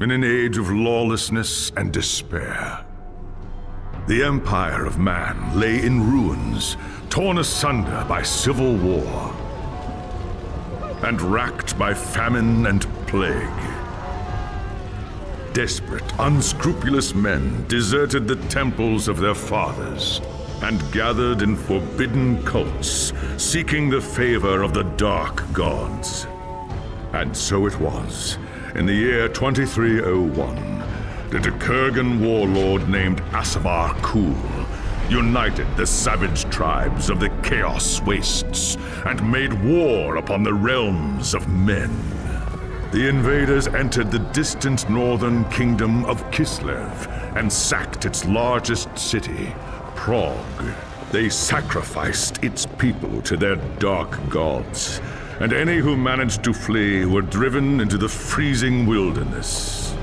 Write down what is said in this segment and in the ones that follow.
in an age of lawlessness and despair. The empire of man lay in ruins, torn asunder by civil war, and racked by famine and plague. Desperate, unscrupulous men deserted the temples of their fathers and gathered in forbidden cults, seeking the favor of the dark gods. And so it was, in the year 2301, that a Kurgan warlord named Asavar Kul united the savage tribes of the Chaos Wastes and made war upon the realms of men. The invaders entered the distant northern kingdom of Kislev and sacked its largest city, Prague. They sacrificed its people to their dark gods, and any who managed to flee were driven into the freezing wilderness.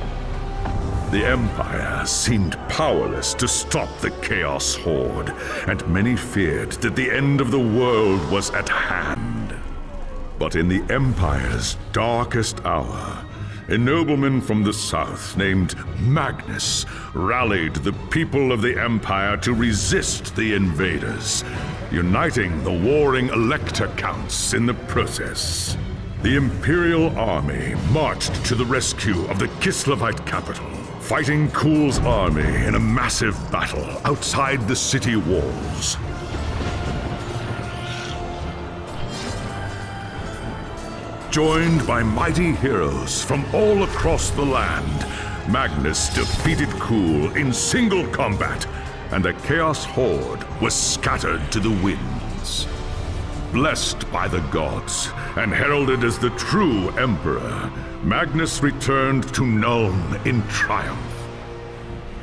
The Empire seemed powerless to stop the Chaos Horde, and many feared that the end of the world was at hand. But in the Empire's darkest hour, a nobleman from the south named Magnus rallied the people of the Empire to resist the invaders, uniting the warring Elector Counts in the process. The Imperial army marched to the rescue of the Kislevite capital, fighting Kul's army in a massive battle outside the city walls. Joined by mighty heroes from all across the land, Magnus defeated Kul in single combat, and the Chaos Horde was scattered to the winds. Blessed by the gods and heralded as the true Emperor, Magnus returned to Nuln in triumph.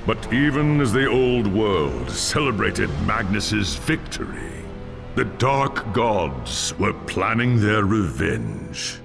But even as the old world celebrated Magnus's victory, the dark gods were planning their revenge.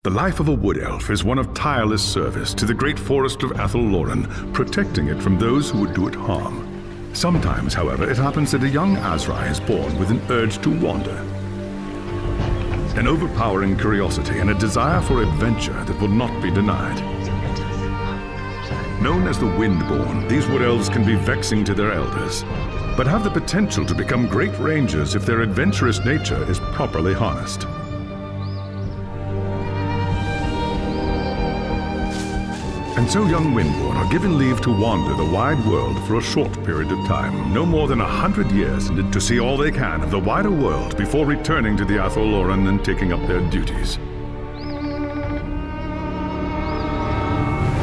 The life of a wood elf is one of tireless service to the great forest of Athel-Loren, protecting it from those who would do it harm. Sometimes, however, it happens that a young Azrai is born with an urge to wander. An overpowering curiosity and a desire for adventure that will not be denied. Known as the Windborn, these wood elves can be vexing to their elders, but have the potential to become great rangers if their adventurous nature is properly harnessed. And so young Windborn are given leave to wander the wide world for a short period of time, no more than 100 years, to see all they can of the wider world before returning to the Athel-Loren and taking up their duties.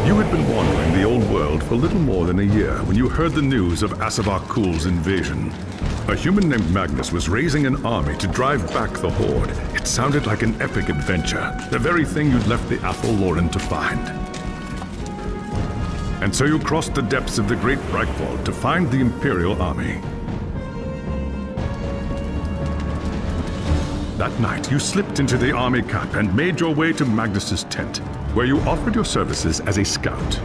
You had been wandering the old world for little more than a year when you heard the news of Asavar Kul's invasion. A human named Magnus was raising an army to drive back the Horde. It sounded like an epic adventure, the very thing you'd left the Athel-Loren to find. And so you crossed the depths of the Great Breakvault to find the Imperial army. That night, you slipped into the army camp and made your way to Magnus's tent, where you offered your services as a scout.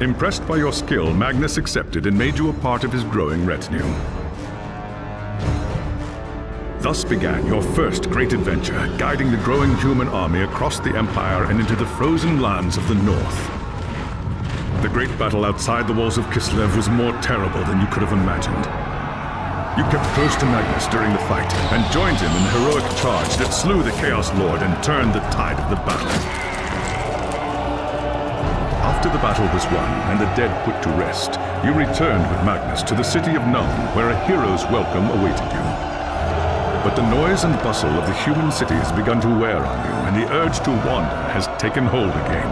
Impressed by your skill, Magnus accepted and made you a part of his growing retinue. Thus began your first great adventure, guiding the growing human army across the Empire and into the frozen lands of the North. The great battle outside the walls of Kislev was more terrible than you could have imagined. You kept close to Magnus during the fight, and joined him in the heroic charge that slew the Chaos Lord and turned the tide of the battle. After the battle was won, and the dead put to rest, you returned with Magnus to the city of Nuln, where a hero's welcome awaited you. But the noise and bustle of the human city has begun to wear on you, and the urge to wander has taken hold again.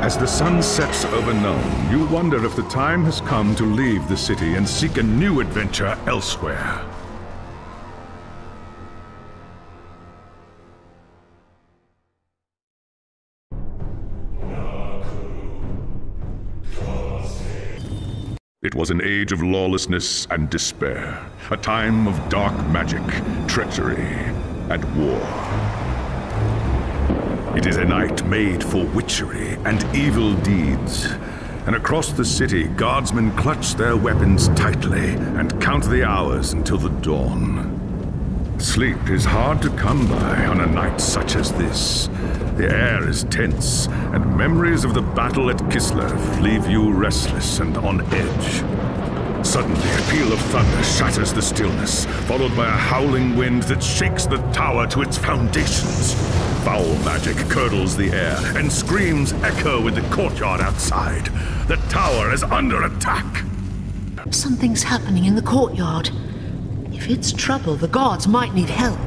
As the sun sets over Nuln, you wonder if the time has come to leave the city and seek a new adventure elsewhere. It was an age of lawlessness and despair, a time of dark magic, treachery, and war. It is a night made for witchery and evil deeds. And across the city, guardsmen clutch their weapons tightly and count the hours until the dawn. Sleep is hard to come by on a night such as this. The air is tense, and memories of the battle at Kislev leave you restless and on edge. Suddenly, a peal of thunder shatters the stillness, followed by a howling wind that shakes the tower to its foundations. Foul magic curdles the air, and screams echo in the courtyard outside. The tower is under attack. Something's happening in the courtyard. If it's trouble, the guards might need help.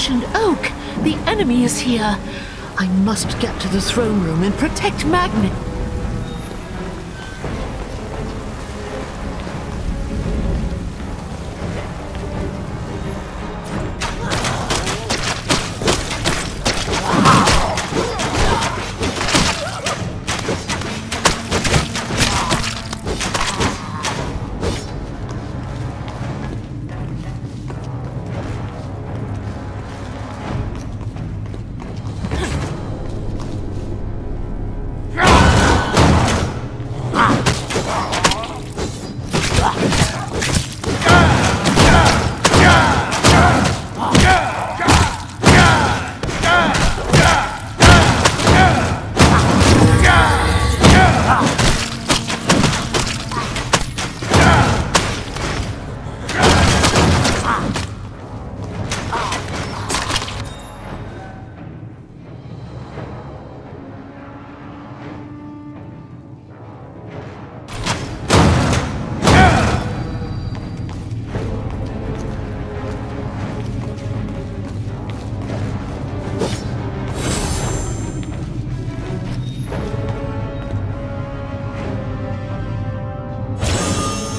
And Oak! The enemy is here! I must get to the throne room and protect Magnus.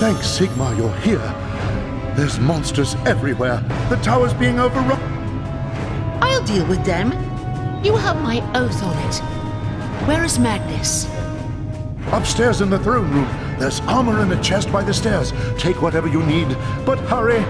Thanks, Sigmar, you're here. There's monsters everywhere. The tower's being overrun. I'll deal with them. You have my oath on it. Where is Magnus? Upstairs in the throne room. There's armor in a chest by the stairs. Take whatever you need, but hurry.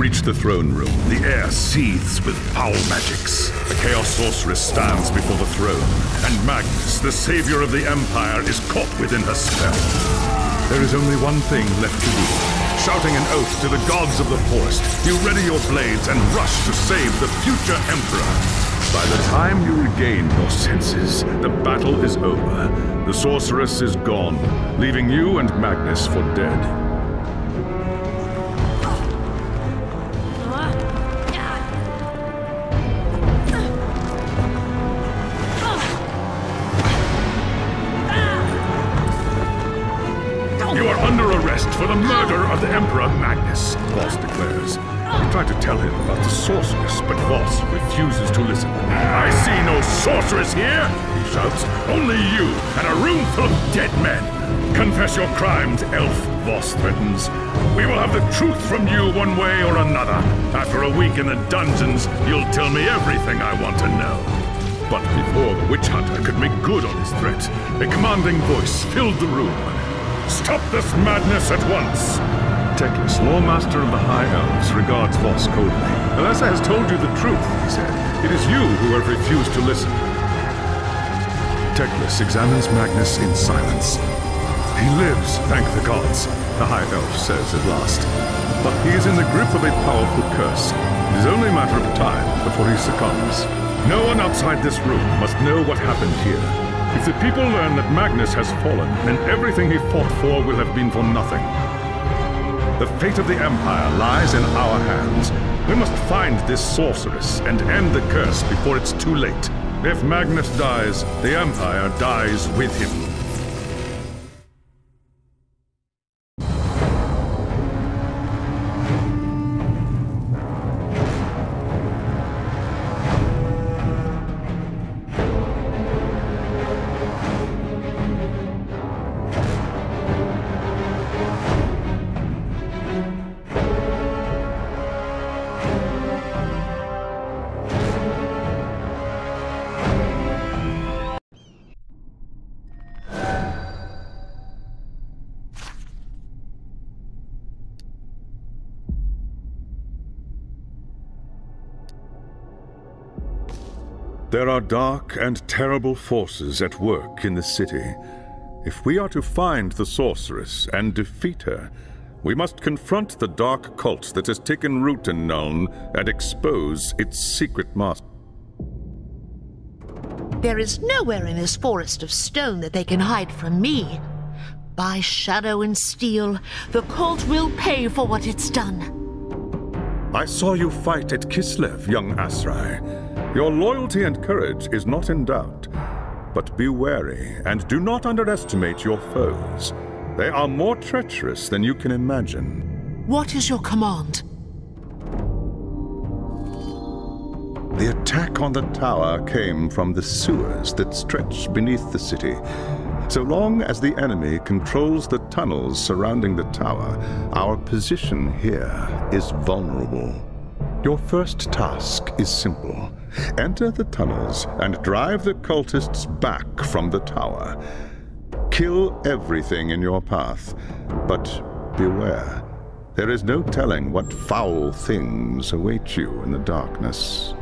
reach the throne room, the air seethes with foul magics. The Chaos Sorceress stands before the throne, and Magnus, the savior of the Empire, is caught within her spell. There is only one thing left to do. Shouting an oath to the gods of the forest, you ready your blades and rush to save the future Emperor. By the time you regain your senses, the battle is over. The Sorceress is gone, leaving you and Magnus for dead. You are under arrest for the murder of the Emperor Magnus, Voss declares. You try to tell him about the sorceress, but Voss refuses to listen. I see no sorceress here, he shouts. Only you and a room full of dead men. Confess your crimes, elf, Voss threatens. We will have the truth from you one way or another. After a week in the dungeons, you'll tell me everything I want to know. But before the witch hunter could make good on his threat, a commanding voice filled the room. Stop this madness at once! Teclis, Lawmaster of the High Elves, regards Voss coldly. Alessa has told you the truth, he said. It is you who have refused to listen. Teclis examines Magnus in silence. He lives, thank the gods, the High Elf says at last. But he is in the grip of a powerful curse. It is only a matter of time before he succumbs. No one outside this room must know what happened here. If the people learn that Magnus has fallen, then everything he fought for will have been for nothing. The fate of the Empire lies in our hands. We must find this sorceress and end the curse before it's too late. If Magnus dies, the Empire dies with him. There are dark and terrible forces at work in the city. If we are to find the sorceress and defeat her, we must confront the dark cult that has taken root in Nuln and expose its secret master. There is nowhere in this forest of stone that they can hide from me. By shadow and steel, the cult will pay for what it's done. I saw you fight at Kislev, young Asrai. Your loyalty and courage is not in doubt. But be wary and do not underestimate your foes. They are more treacherous than you can imagine. What is your command? The attack on the tower came from the sewers that stretch beneath the city. So long as the enemy controls the tunnels surrounding the tower, our position here is vulnerable. Your first task is simple. Enter the tunnels and drive the cultists back from the tower. Kill everything in your path, but beware. There is no telling what foul things await you in the darkness.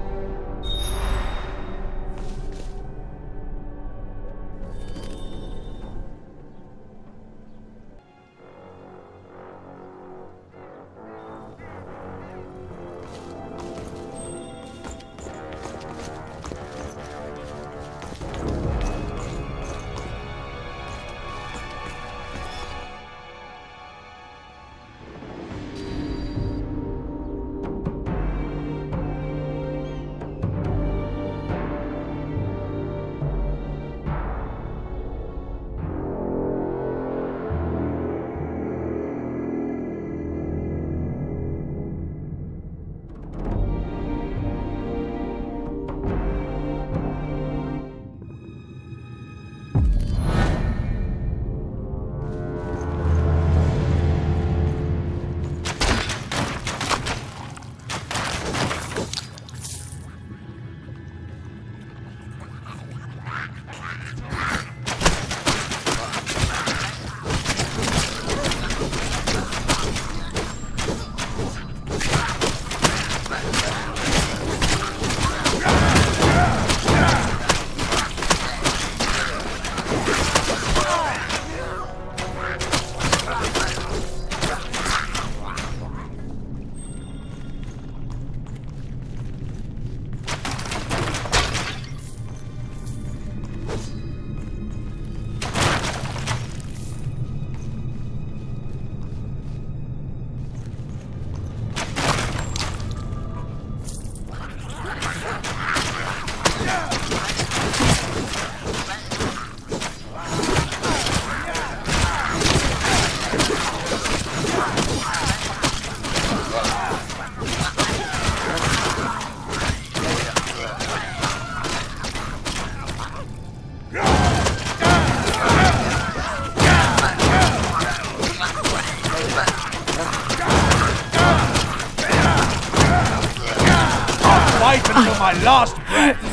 till my last breath!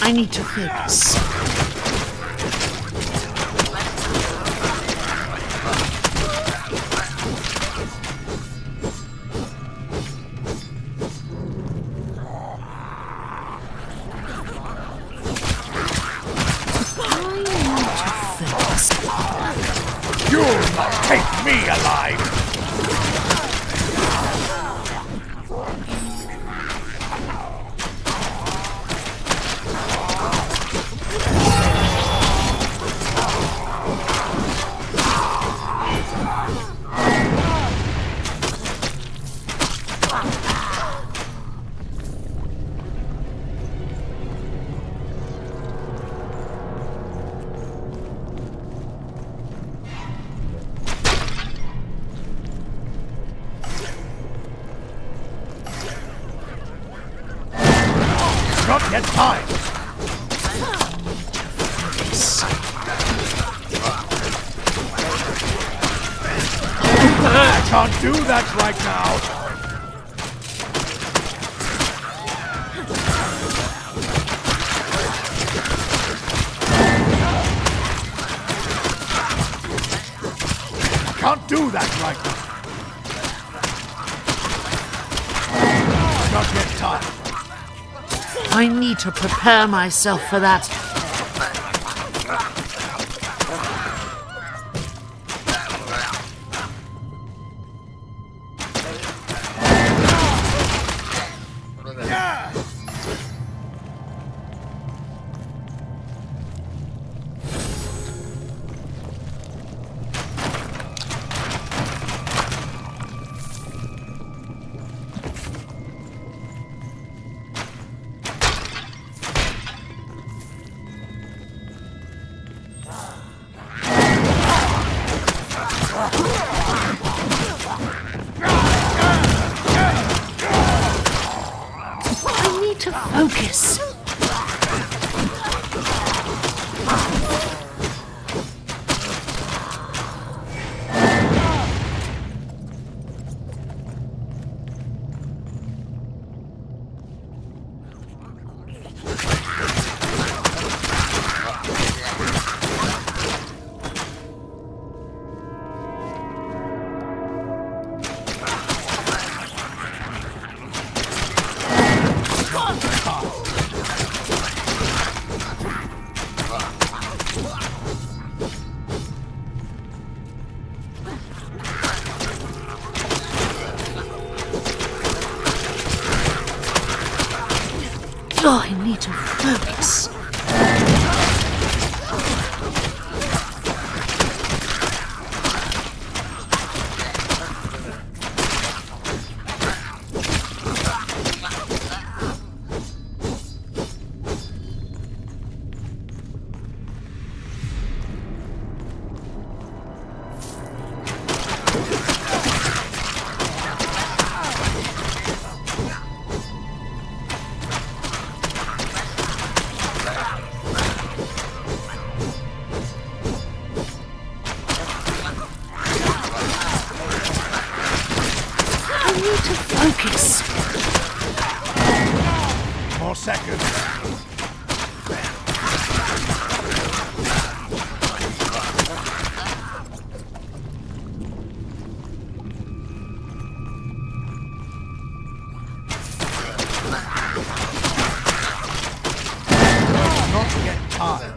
I need to focus. You'll not take me alive! Not yet time! I can't do that right now! can't do that right now. Not yet time. I need to prepare myself for that. I need to focus. Oh, I need to focus. Focus. More seconds. Not yet time.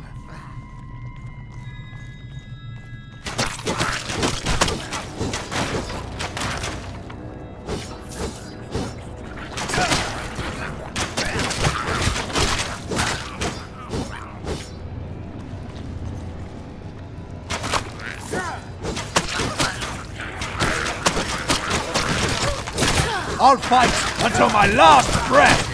I'll fight until my last breath!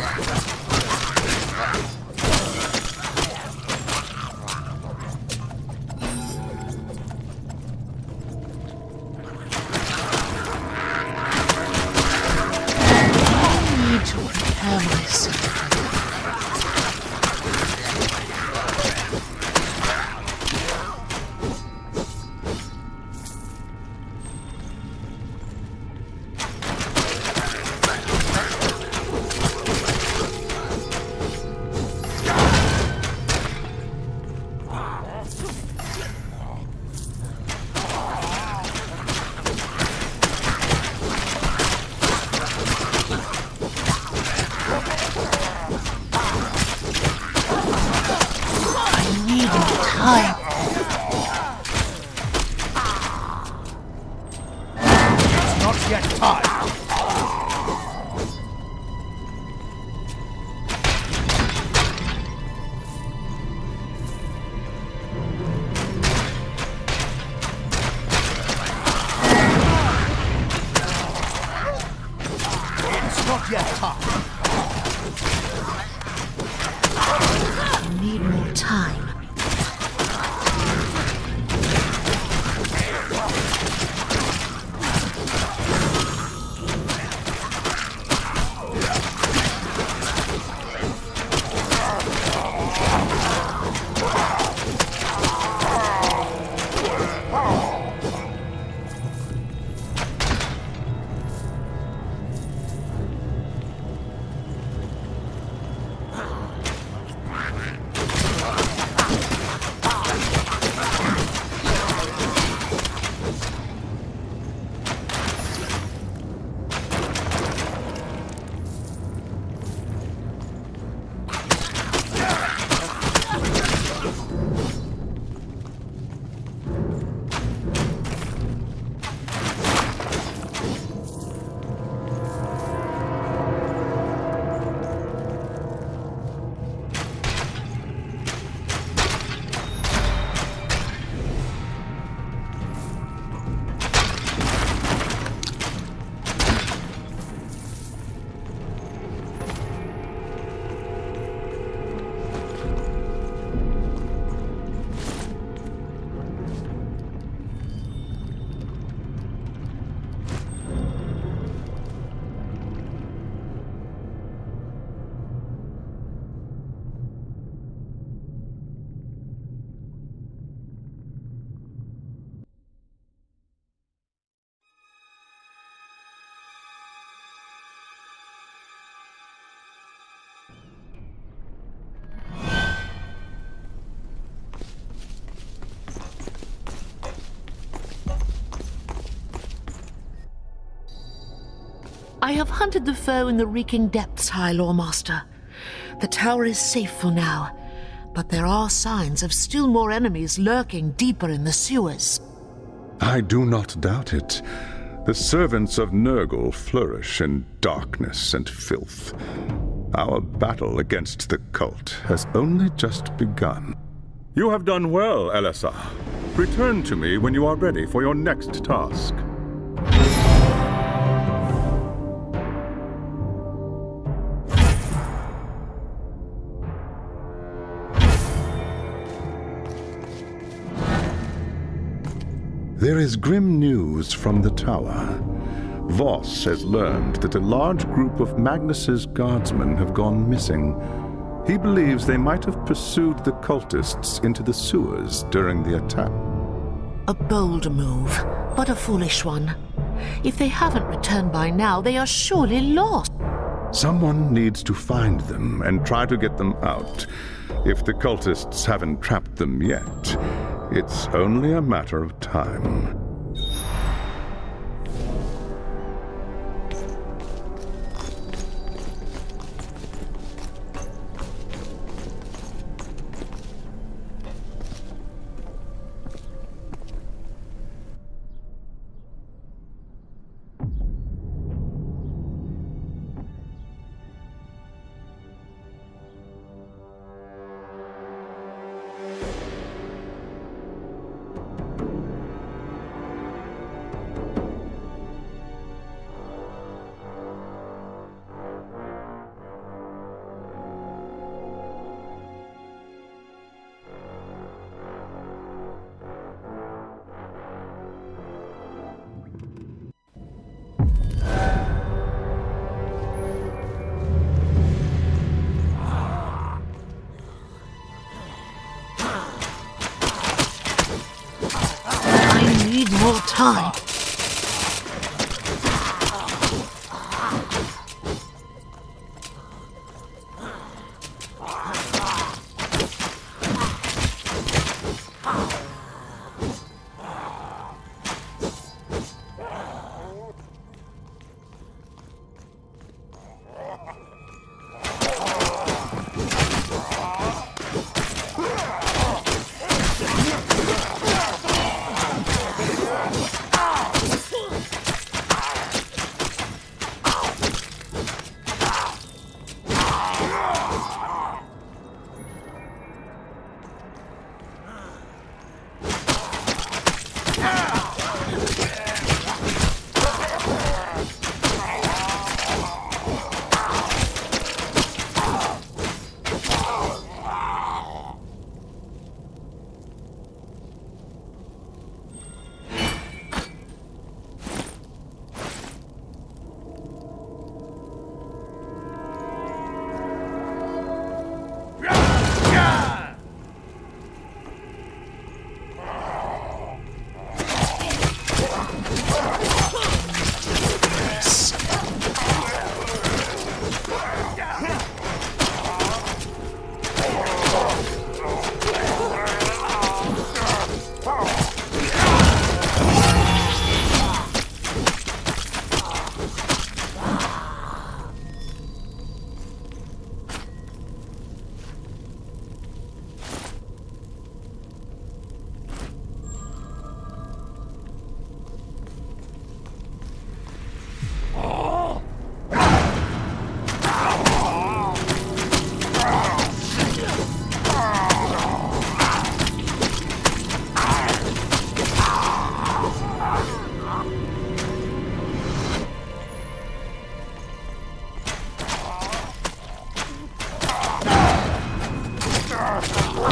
I need to prepare myself. I have hunted the foe in the reeking depths, High Lawmaster. The tower is safe for now, but there are signs of still more enemies lurking deeper in the sewers. I do not doubt it. The servants of Nurgle flourish in darkness and filth. Our battle against the cult has only just begun. You have done well, Elessa. Return to me when you are ready for your next task. There is grim news from the tower. Voss has learned that a large group of Magnus's guardsmen have gone missing. He believes they might have pursued the cultists into the sewers during the attack. A bold move, but a foolish one. If they haven't returned by now, they are surely lost. Someone needs to find them and try to get them out. If the cultists haven't trapped them yet, it's only a matter of time. More time.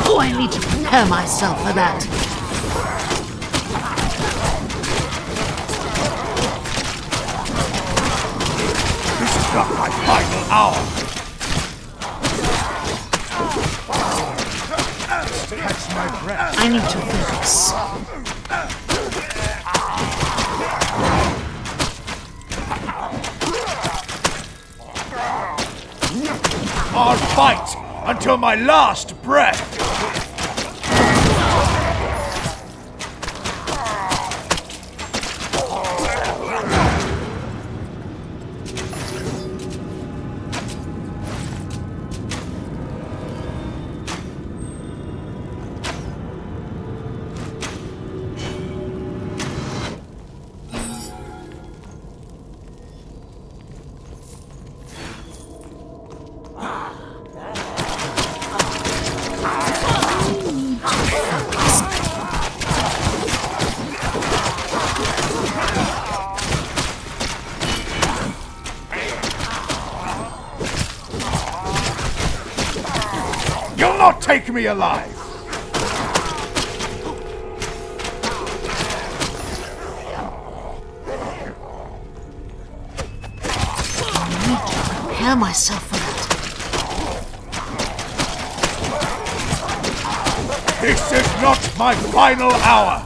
Oh, I need to prepare myself for that. This is not my final hour. Catch my breath. I need to focus. I'll fight until my last breath. take me alive! I need to prepare myself for that. This is not my final hour!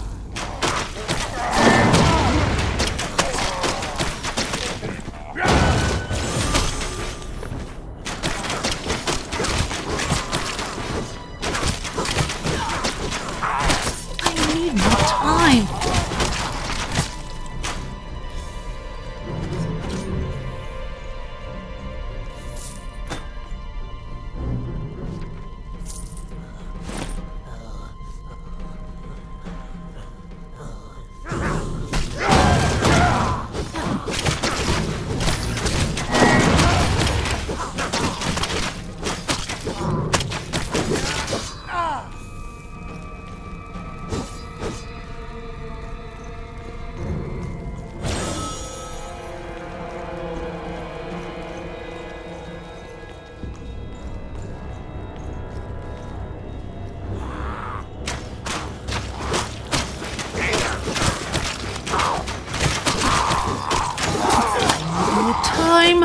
I need more time. Time.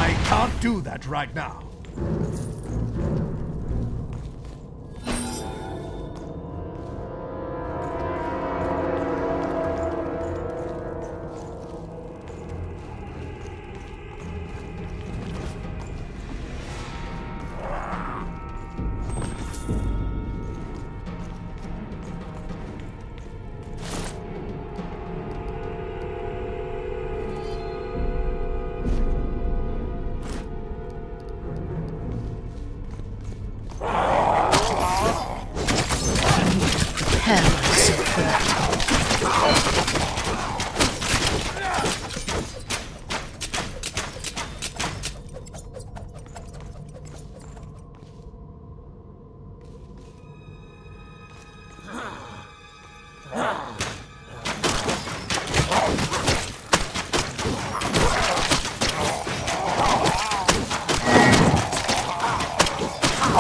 I can't do that right now. Prepare myself for that.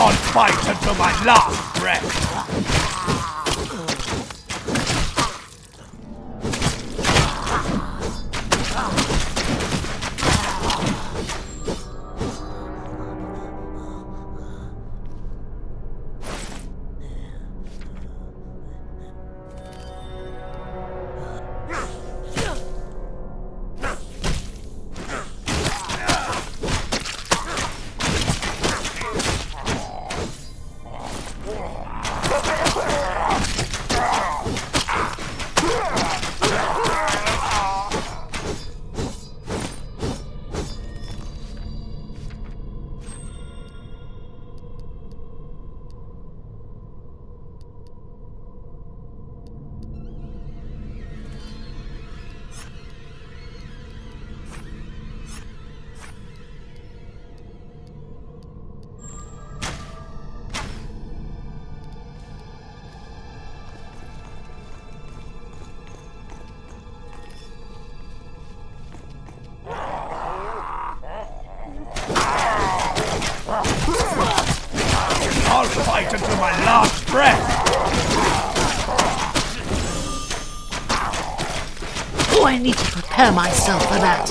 I'll fight until my last breath! I'll fight until my last breath! Oh, I need to prepare myself for that.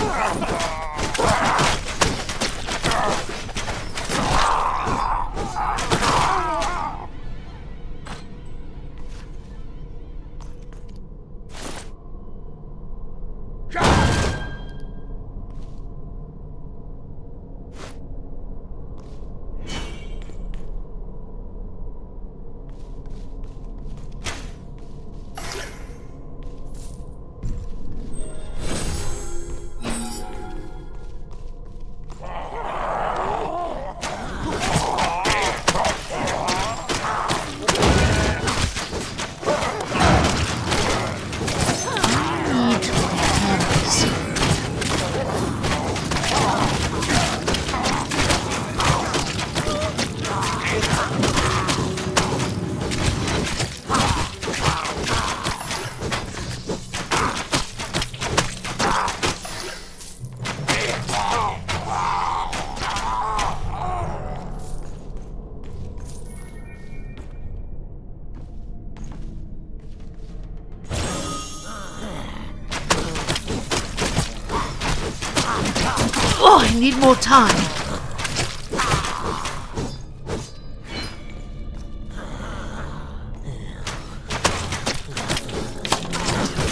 need more time.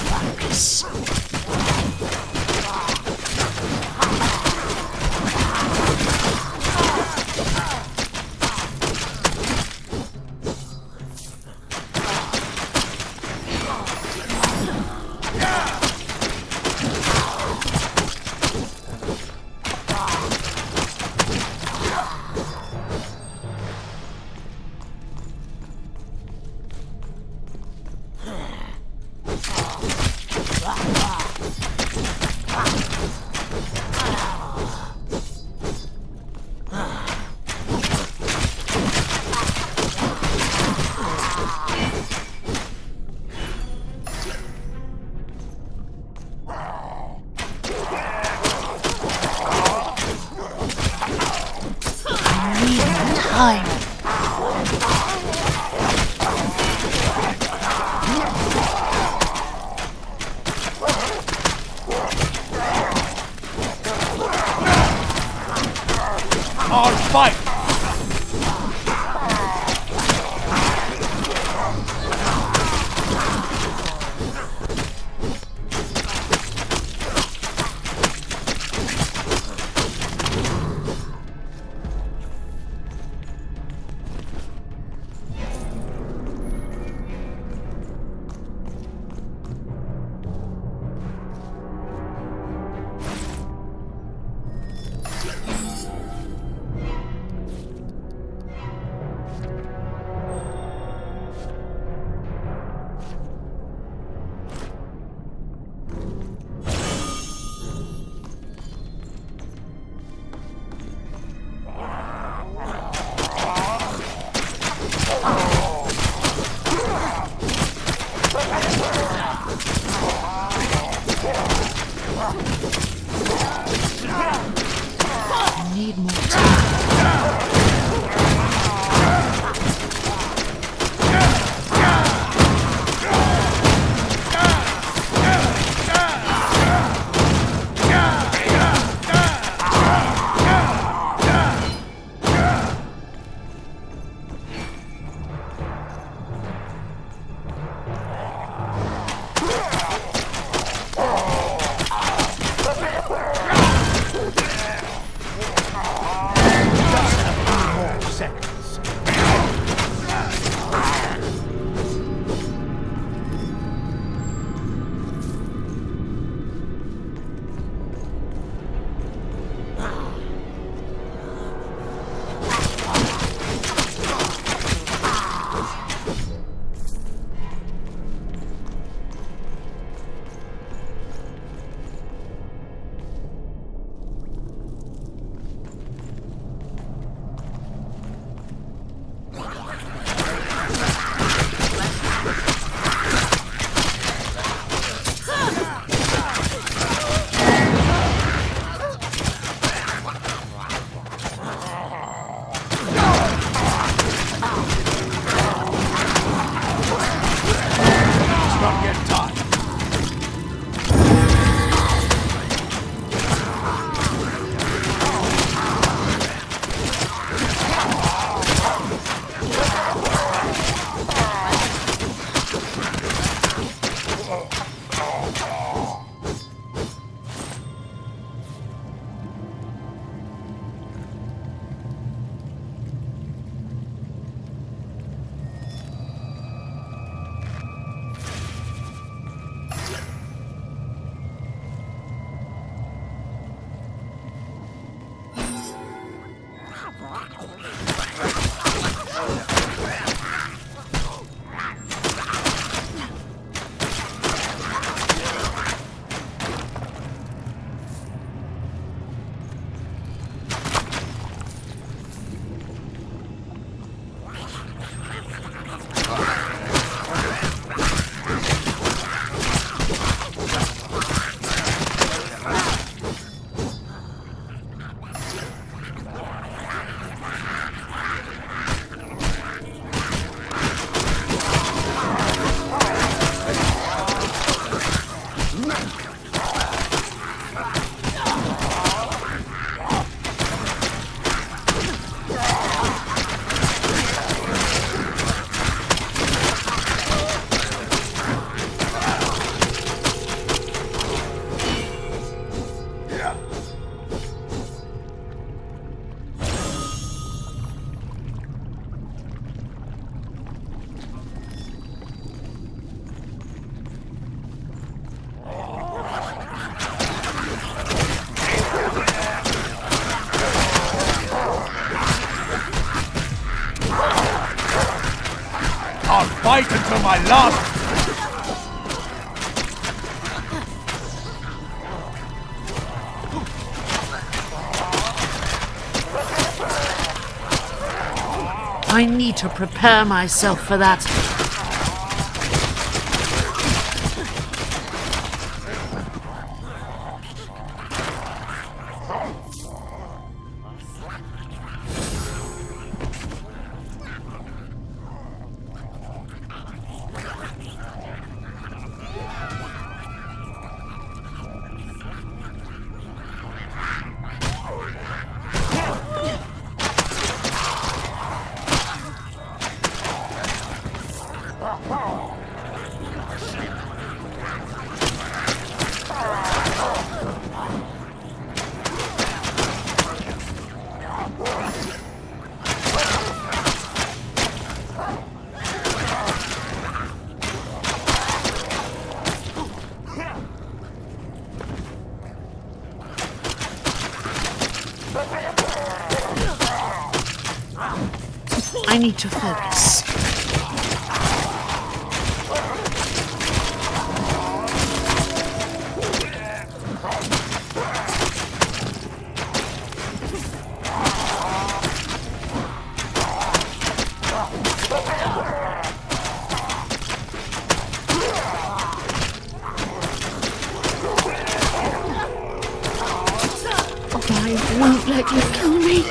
Focus. Time. Hard fight! Need more time. fight until my last... I need to prepare myself for that. I need to focus. I won't let you kill me.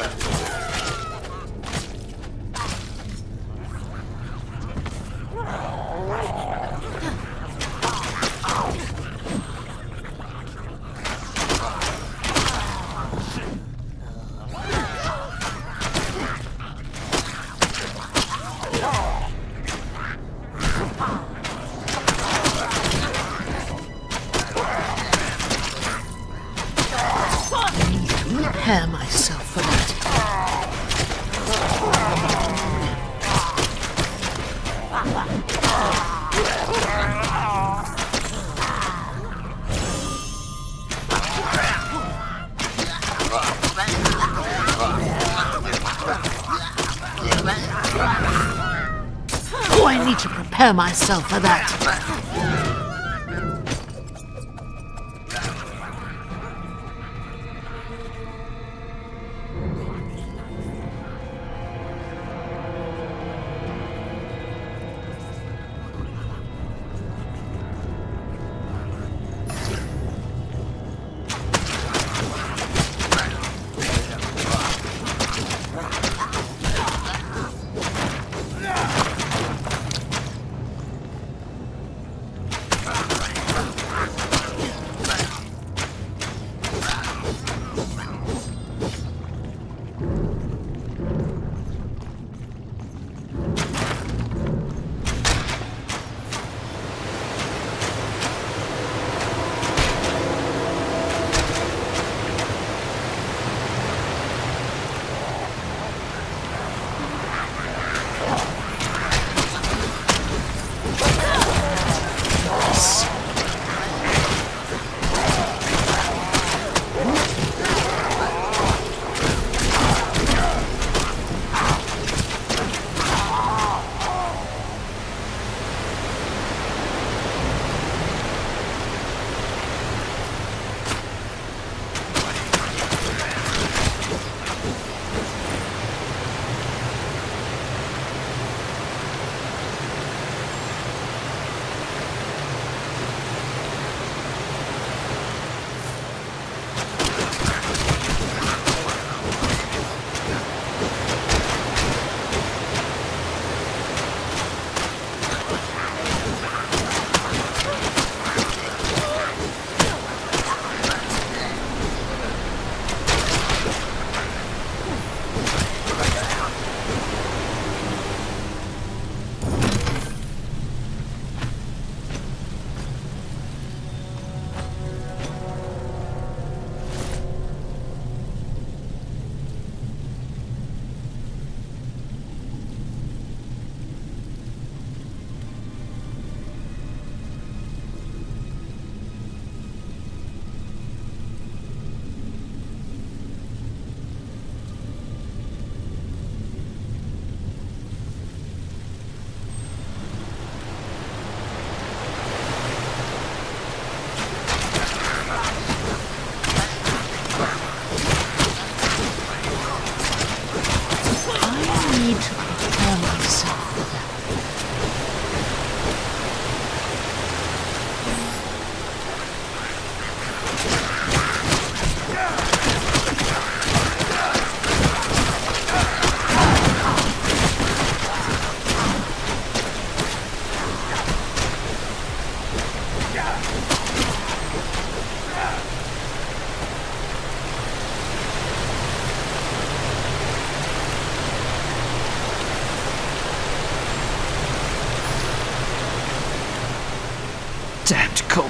Prepare myself for that. Oh, I need to prepare myself for that.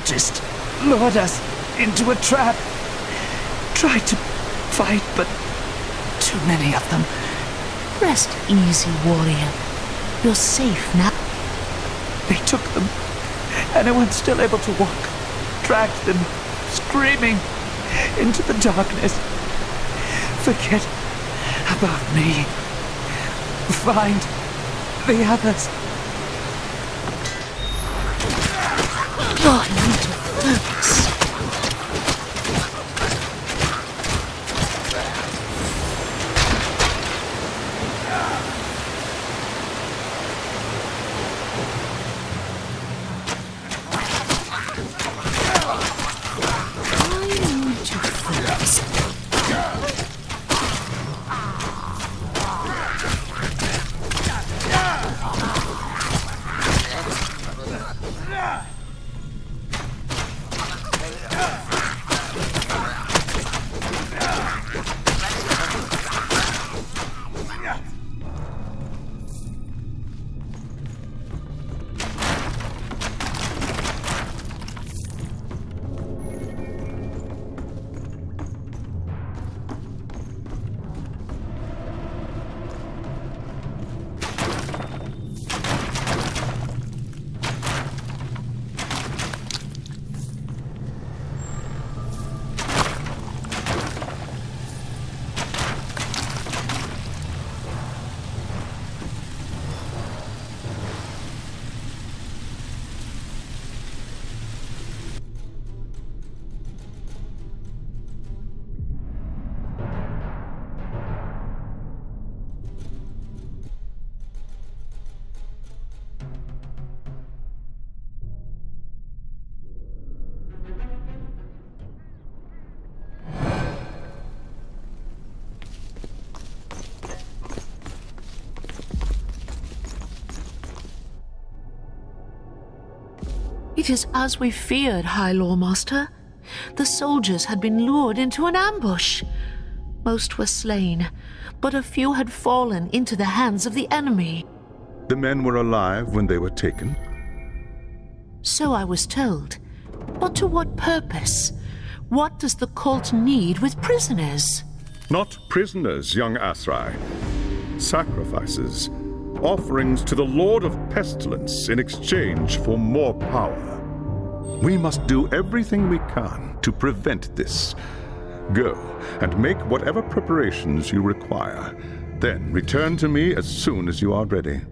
cultist lured us into a trap. Tried to fight, but too many of them. Rest easy, warrior. You're safe now. They took them. Anyone's still able to walk. Dragged them, screaming, into the darkness. Forget about me. Find the others. God, I need to focus. It is as we feared, High Lawmaster. The soldiers had been lured into an ambush. Most were slain, but a few had fallen into the hands of the enemy. The men were alive when they were taken? So I was told. But to what purpose? What does the cult need with prisoners? Not prisoners, young Asrai. Sacrifices. Offerings to the Lord of Pestilence in exchange for more power. We must do everything we can to prevent this. Go and make whatever preparations you require. Then return to me as soon as you are ready.